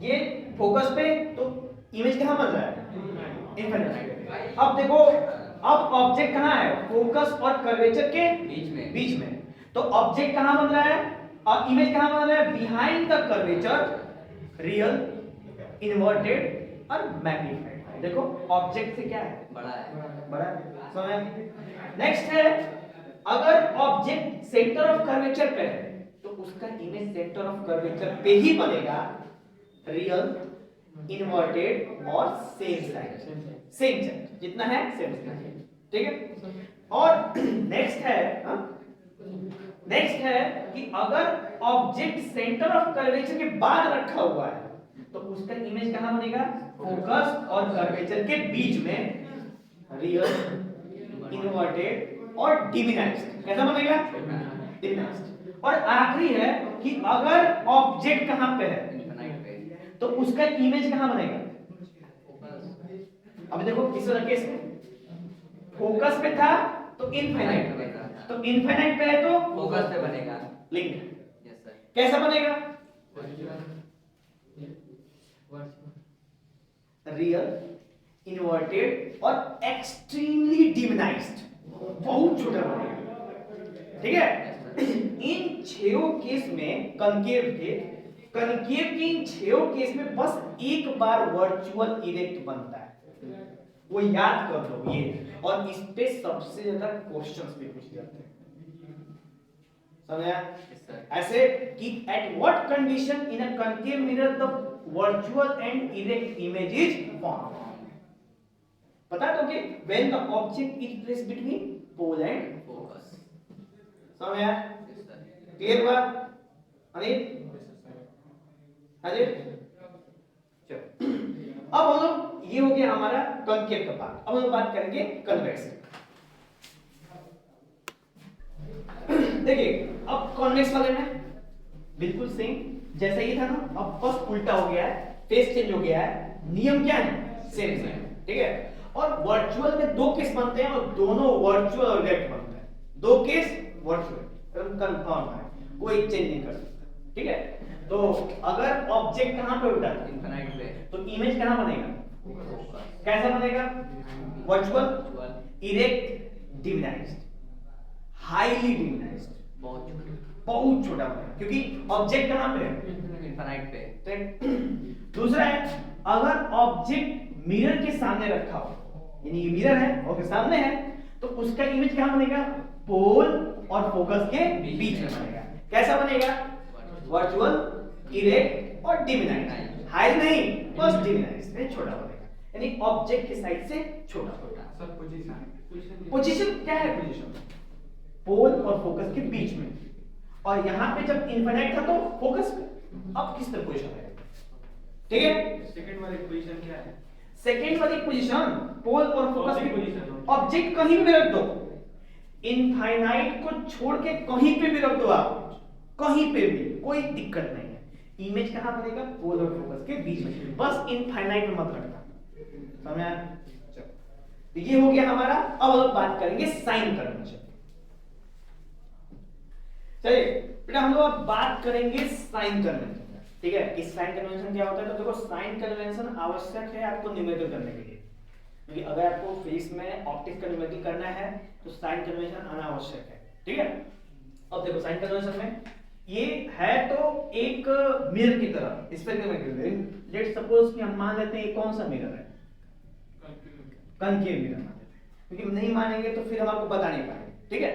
ये फोकस पे तो इमेज कहां बन रहा है? इनफिनिट। अब देखो, अब ऑब्जेक्ट कहां है? फोकस और कर्वेचर के बीच में। तो ऑब्जेक्ट कहां बन रहा है और इमेज कहां बन रहा है? Behind the curvature, real, inverted और मैग्नीफाइड। देखो ऑब्जेक्ट से क्या है? बड़ा है, बड़ा है, समझ? नेक्स्ट है, अगर ऑब्जेक्ट सेंटर ऑफ कर्वेचर पे है तो उसका इमेज सेंटर ऑफ कर्वेचर पे ही बनेगा, रियल, इन्वर्टेड और सेम साइड, जितना है सेम साइड। ठीक है, और नेक्स्ट है, नेक्स्ट है कि अगर ऑब्जेक्ट सेंटर ऑफ कर्वेचर के बाद रखा हुआ है तो उसका इमेज कहां बनेगा? फोकस और कर्वेचर के बीच में, रियल, इन्वर्टेड और डिमिनाइज्ड। कैसा बनेगा? डिमिनाइज्ड। और आखिरी है कि अगर ऑब्जेक्ट कहां पे है तो उसका इमेज कहां बनेगा? अब देखो इस वाला केस में फोकस पे था तो इनफाइनाइट पे था, तो इनफाइनाइट पे है तो फोकस पे बनेगा लिंक। Yes sir. कैसा बनेगा? रियल, इन्वर्टेड और एक्सट्रीमली डिमिनाइज्ड, बहुत छोटा बनेगा। ठीक है, इन छह केस में कनकेव के इन छह केस में बस एक बार वर्चुअल इरेक्ट बनता है, वो याद कर लो ये, और इस पे सबसे ज्यादा क्वेश्चंस भी पूछे जाते हैं, समझा? ऐसे कि at what condition in a concave mirror the virtual and erect image is form. बता दो कि when the object is placed between pole and focus, समझा? क्लियर बात? अनिल, अजय, चलो अब हम लोग, ये हो गया हमारा कॉन्केव का पार्ट। अब हम लोग बात करेंगे कन्वेक्स। देखिए अब कॉन्वेक्स वाले में बिल्कुल सेम जैसा ही था ना, अब बस उल्टा हो गया है, फेस चेंज हो गया है, नियम क्या है? सेम। ठीक है, और वर्चुअल में दो केस बनते हैं और दोनों वर्चुअल और इरेक्ट बनते हैं, दो केस वर्चुअल, कंफर्म है, कोई चेंज नहीं कर सकता। ठीक है, तो अगर ऑब्जेक्ट कहां पे उठा है? इनफिनिट पे, तो इमेज कहां बनेगा? कैसा बनेगा? Virtual, erect, diminished, highly diminished, बहुत छोटा बनेगा क्योंकि ऑब्जेक्ट कहां पे है? इनफिनिट पे। दूसरा है, अगर ऑब्जेक्ट मिरर के सामने रखा हो, यानी ये मिरर है और सामने है, तो उसका इमेज कहां बनेगा? पोल और फोकस के बीच में बनेगा। कैसा बनेगा? वर्चुअल, इरेक्ट और डिमिनाइज्ड, हाई नहीं, बस डिमिनाइज्ड, ये छोटा बनेगा, यानी ऑब्जेक्ट के साइड से छोटा होगा। सर पोजीशन क्या है? पोजीशन पोल और फोकस के बीच में, और यहां पे जब इनफिनिट था तो फोकस पे, अब किस तरह पोजीशन है? ठीक है, सेकंड वाली पोजीशन क्या है? सेकंड वाली पोजीशन पोल और फोकस की पोजीशन, ऑब्जेक्ट कहीं भी रख दो, इनफाइनाइट को छोड़ के कहीं पे भी रख दो आप, कहीं पे भी कोई दिक्कत नहीं है, इमेज कहां बनेगा? पोल और फोकस के बीच में, बस इनफाइनाइट में मत रखना, समझा? तो ये हो गया हमारा। अब हम बात करेंगे साइन कन्वेंशन। चलिए बेटा हम लोग अब बात करेंगे साइन कन्वेंशन। ठीक है, कि साइन कन्वेंशन क्या होता है। तो देखो साइन कन्वेंशन आवश्यक है आपको न्यूमेरिकल करने के लिए, क्योंकि अगर आपको फिजिक्स में ऑप्टिक्स का न्यूमेरिकल करना है तो साइन कन्वेंशन आना आवश्यक है। ठीक है, अब देखो साइन कन्वेंशन में ये है तो एक मिरर की तरह स्फेरिकल मिरर। लेट्स सपोज कि हम मान लेते हैं ये कौन सा मिरर है, कनकेव मिरर मान लेते हैं, क्योंकि नहीं मानेंगे तो फिर हम आपको बता नहीं पाएंगे। ठीक है,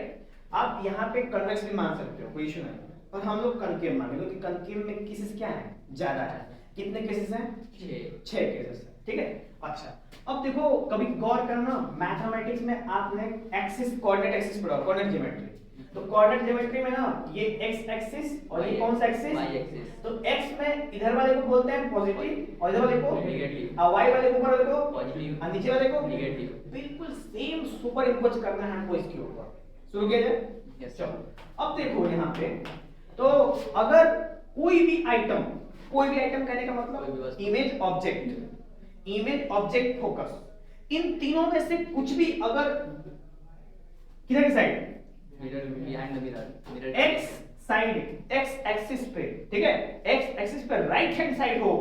आप यहाँ पे कन्वेक्स भी मान सकते हो, कोई इशू नहीं, पर हम लोग कनकेव मानेंगे क्योंकि कनकेव में केसेस क्या है, ज्यादा है। कितने केसेस हैं, 6 केसेस है। ठीक है, अच्छा अब देखो कभी गौर करना, मैथमेटिक्स में आपने एक्सिस कोऑर्डिनेट एक्सिस पढ़ा, कोऑर्डिनेट ज्योमेट्री। तो कोऑर्डिनेट ज्योमेट्री में ना ये x एक्सिस और ये कौन सा एक्सिस, y एक्सिस। तो x में इधर वाले को बोलते हैं पॉजिटिव और इधर वाले को नेगेटिव, और y वाले को ऊपर वाले को पॉजिटिव और नीचे वाले को नेगेटिव। बिल्कुल सेम सुपर इम्पोज करना है हमको इसके ऊपर। शुरू किया जाए। यस चलो अब देखो यहाँ पे, तो अगर कोई भी आइटम कहने का कोई भी मतलब वस्तु। इमेज ऑब्जेक्ट फोकस, इन तीनों में से कुछ भी अगर किधर की side, mirror behind the mirror, x side x axis पे, ठीक है, x एक्सिस पे राइट हैंड साइड हो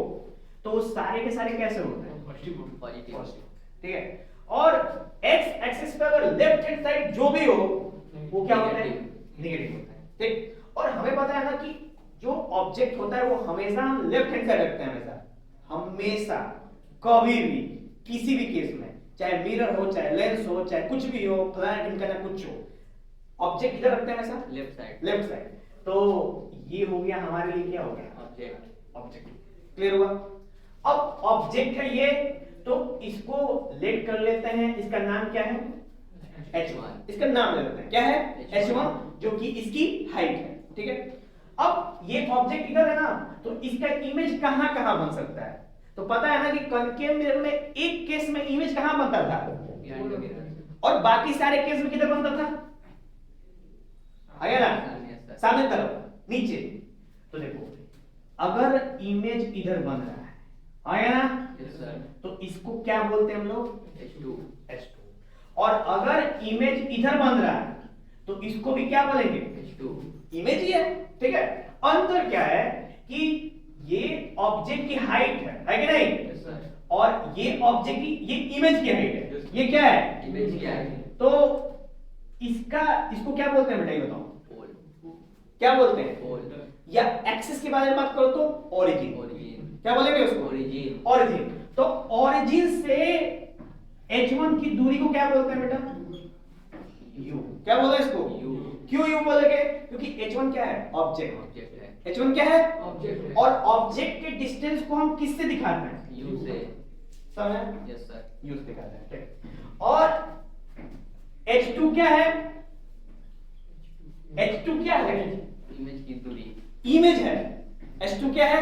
तो वो सारे के सारे कैसे होते हैं, पॉजिटिव। ठीक है, और x एक्सिस पे अगर लेफ्ट हैंड साइड जो भी हो वो क्या होता है, नेगेटिव होता है। ठीक, और हमें पता है ना कि जो ऑब्जेक्ट होता है वो हमेशा हम लेफ्ट हैंड साइड रखते हैं, हमेशा कभी भी किसी भी केस में, चाहे मिरर हो, चाहे लेंस हो, चाहे कुछ भी हो, प्लैनेट इनका कुछ हो, ऑब्जेक्ट इधर रखते हैं हमेशा लेफ्ट साइड। तो ये हो गया हमारे लिए, क्या हो गया, ऑब्जेक्ट। क्लियर हुआ। अब ऑब्जेक्ट है ये, तो इसको लेट कर लेते हैं, इसका नाम क्या है, h1, इसका नाम ले लेते हैं, क्या है, h1, जो कि इसकी हाइट है। ठीक है, अब ये ऑब्जेक्ट इधर है ना, तो इसका इमेज कहां कहां बन सकता है, तो पता है ना कि कनकेव मिरर में एक केस में इमेज कहां बनता था, बिहाइंड द मिरर, और बाकी सारे केस में किधर बनता था, आया ना, सामने तरफ नीचे। तो देखो अगर इमेज इधर बन रहा है, आया ना, यस सर, तो इसको क्या बोलते हैं हम लोग, h2, और अगर इमेज इधर बन रहा है तो इसको भी क्या बोलेंगे, h2, इमेज ही है। ठीक है, अंतर क्या है कि ये ऑब्जेक्ट की हाइट है कि नहीं, यस सर, और ये ऑब्जेक्ट की, ये इमेज की हाइट है, ये क्या है, इमेज क्या है, तो इसको क्या बोलते हैं बेटा, ये बताओ पोल, क्या बोलते हैं, पोल, या एक्सिस के बारे में बात करो तो ओरिजिन, ओरिजिन, क्या बोलेंगे उसको, ओरिजिन, ओरिजिन। तो ओरिजिन से h1 की दूरी को क्या बोलते हैं बेटा, u, क्या बोलते हैं इसको, U, क्यों u बोलेंगे, क्योंकि h1 क्या है, ऑब्जेक्ट ऑब्जेक्ट है, h1 क्या है, ऑब्जेक्ट है। और ऑब्जेक्ट के डिस्टेंस को हम किससे दिखाते हैं, u से, समझ, यस सर, u से दिखाते हैं। ठीक, और h2 क्या है, h2 क्या है, इमेज की दूरी, इमेज है, h2 क्या है,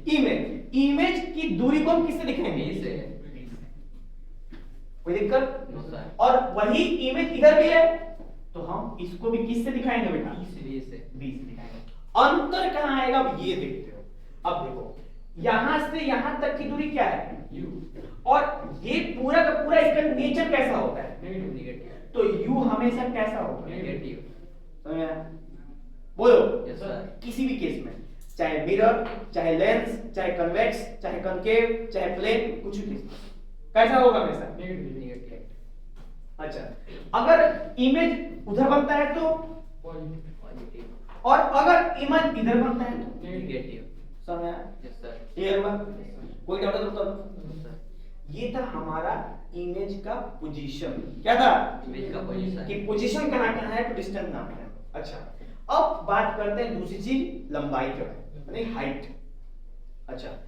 इमेज, इमेज की दूरी को हम किससे दिखाएंगे, v से, कोई दिक्कत, नो सर, और वही इमेज इधर भी है तो हम इसको भी किससे दिखाएंगे बेटा, v से, 20 से दिखाएंगे। अंतर कहां आएगा, अब ये देखते हो। अब देखो यहां से यहां तक की दूरी क्या है, U, और ये पूरा का पूरा इसका नेचर कैसा होता है, नेगेटिव, तो u हमेशा कैसा होगा, नेगेटिव, समझ में आया? बोलो, यस सर, किसी भी केस में, चाहे मिरर, चाहे लेंस, चाहे कन्वेक्स, चाहे कनकेव, चाहे प्लेन, कुछ भी केस कैसा होगा हमेशा, नेगेटिव, अच्छा अगर इमेज उधर बनता है तो, पॉजिटिव, और अगर इमेज इधर बनता है तो, नेगेटिव, समझ में आया? यस सर, क्लियर हुआ, यस कोई डाउट है तो बताओ। सर, ये था हमारा इमेज का पोजीशन, क्या था, इमेज का पोजीशन, कि पोजीशन कहां है तो डिस्टेंस नाम है। अच्छा अब बात करते हैं दूसरी चीज, लंबाई के बारे में, हाइट। अच्छा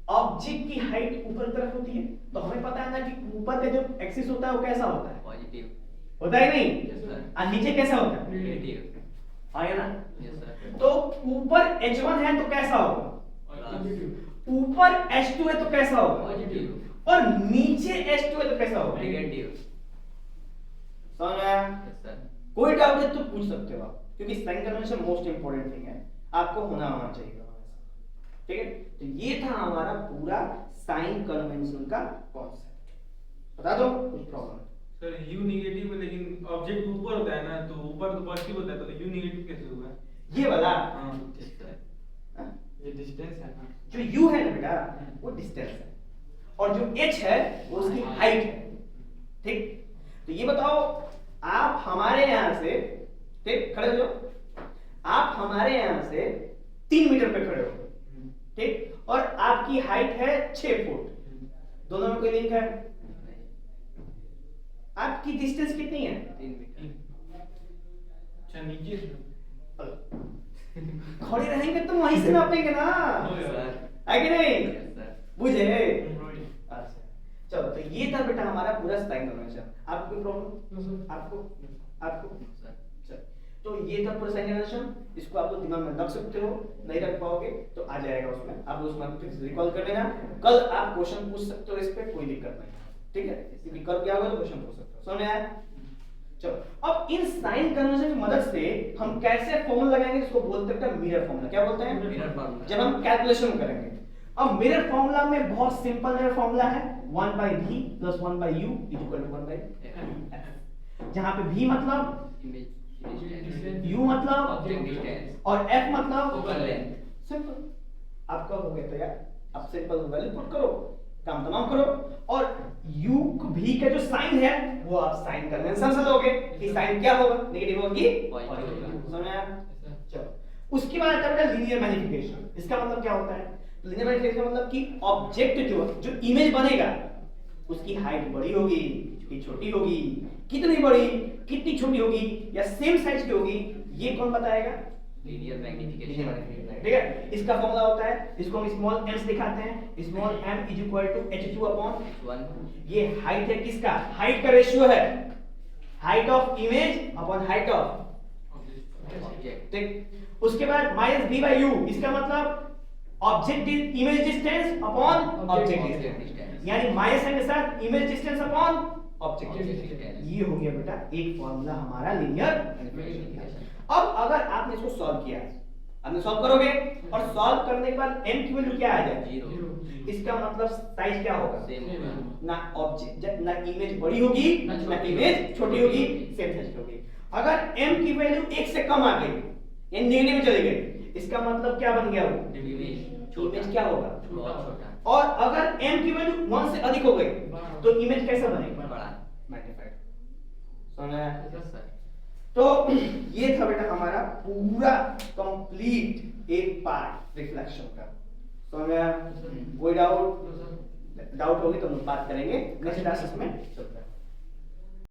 ऑब्जेक्ट की हाइट ऊपर की तरफ होती है, तो हमें पता है ना कि ऊपर का जो एक्सिस होता है वो कैसा होता है, पॉजिटिव, होता है नहीं, यस सर, और नीचे कैसा होता है, नेगेटिव, आया ना, यस सर, तो ऊपर h1 है तो कैसा होगा, ऊपर h2 है तो कैसा होगा, पॉजिटिव, और नीचे h2 है तो कैसा होगा, नेगेटिव, समझ में आया? यस सर, कोई डाउट है तो पूछ सकते हो आप, क्योंकि sign convention most important thing है, आपको होना चाहिए हमेशा। ठीक है, तो ये था हमारा पूरा साइन कन्वेंशन का कॉन्सेप्ट। बता दो कुछ प्रॉब्लम सर U नेगेटिव है लेकिन ऑब्जेक्ट ऊपर होता है ना, तो ऊपर तो पॉजिटिव होता है, तो U नेगेटिव कैसे होगा? ये वाला, हाँ, यस सर, हाँ? ये डिस्टेंस है ना। जो u है ना बेटा वो डिस्टेंस है और जो h है वो उसकी हाइट है। ठीक, तो ये बताओ आप हमारे यहां से, ठीक खड़े हो जाओ, आप हमारे यहां से 3 मीटर पे खड़े हो, ठीक, और आपकी हाइट है 6 फुट, दोनों में कोई लिंक है? आपकी डिस्टेंस कितनी है? 3 मीटर। अच्छा नीचे से खड़े रहेंगे तो वहीं से नापेंगे ना, सर है कि नहीं? सर बुझे? अच्छा चलो, तो ये था बेटा हमारा पूरा साइन कन्वेंशन। आपको कोई प्रॉब्लम? आपको सर चल, तो ये था पूरा साइन कन्वेंशन। इसको आप लोग दिमाग में रख सकते हो, नहीं रख पाओगे तो आ जाएगा उसमें, आप लोग उसमें फिर से रिकॉल कर लेना। कल आप क्वेश्चन पूछ सकते हो, इस पे कोई दिक्कत नहीं, ठीक है? क्योंकि कल क्या होगा तो क्वेश्चन पूछ सकते हो। समझ में आया? चलो, अब इन साइन कन्वेंशन की मदद से हम कैसे फॉर्मूला लगाएंगे, इसको बोलते हैं मिरर फॉर्मूला। क्या बोलते हैं? Mirror formula. जब हम कैलकुलेशन करेंगे। अब मिरर फॉर्मूला में बहुत सिंपल मिरर फॉर्मूला है, 1/v + 1/u = 1/f, जहां पे v मतलब इमेज डिस्टेंस, u मतलब ऑब्जेक्ट डिस्टेंस और f मतलब फोकल लेंथ। सिंपल। आपका हो गया तैयार। अब सिंपल वैल्यू पुट करो, काम तमाम करो, और u v का जो साइन है वो आप साइन कन्वेंशन से लोगे कि साइन क्या होगा, नेगेटिव होगा कि पॉजिटिव होगा। समझ में आया? चलो, उसके बाद आता है लीनियर मैग्निफिकेशन। इसका मतलब क्या होता है? लीनियर मैग्निफिकेशन का मतलब कि ऑब्जेक्ट जो इमेज बनेगा उसकी हाइट बड़ी होगी कि छोटी होगी, कितनी बड़ी कितनी छोटी होगी या सेम साइज की होगी, ये कौन बताएगा? Linear magnification. ठीक है, इसका फॉर्मूला होता है, इसको हम स्मॉल m से दिखाते हैं, स्मॉल m = h2/, ये हाइट है किसका? हाइट का रेशियो है, height of image upon height of object. ठीक। उसके बाद -v/u, इसका मतलब object image distance upon object distance, यानी माइनस साइन के साथ image distance upon object distance. ये हो गया बेटा एक फॉर्मूला हमारा लीनियर मैग्निफिकेशन। अब अगर आपने इसको सॉल्व किया, आपने सॉल्व करोगे और सॉल्व करने के बाद m की वैल्यू क्या आ जाएगी? 0। इसका मतलब साइज क्या होगा? सेम होगा। ना ऑब्जेक्ट ना इमेज बड़ी होगी ना इमेज छोटी होगी, सेम साइज की होगी। अगर m की वैल्यू 1 से कम आ गई, यानी नेगेटिव में चली गई, इसका मतलब क्या बन गया? वो इमेज क्या होगा? बहुत छोटा। और अगर m की वैल्यू 1 से अधिक हो गई तो इमेज कैसा बनेगा? बड़ा। मैग्नीफाइड। समझ में आया? सर तो ये था बेटा हमारा पूरा कंप्लीट एक पार्ट रिफ्लेक्शन का। समझ में आया? कोई डाउट होगी तो हम बात करेंगे नेक्स्ट क्लासेस में। चलता है।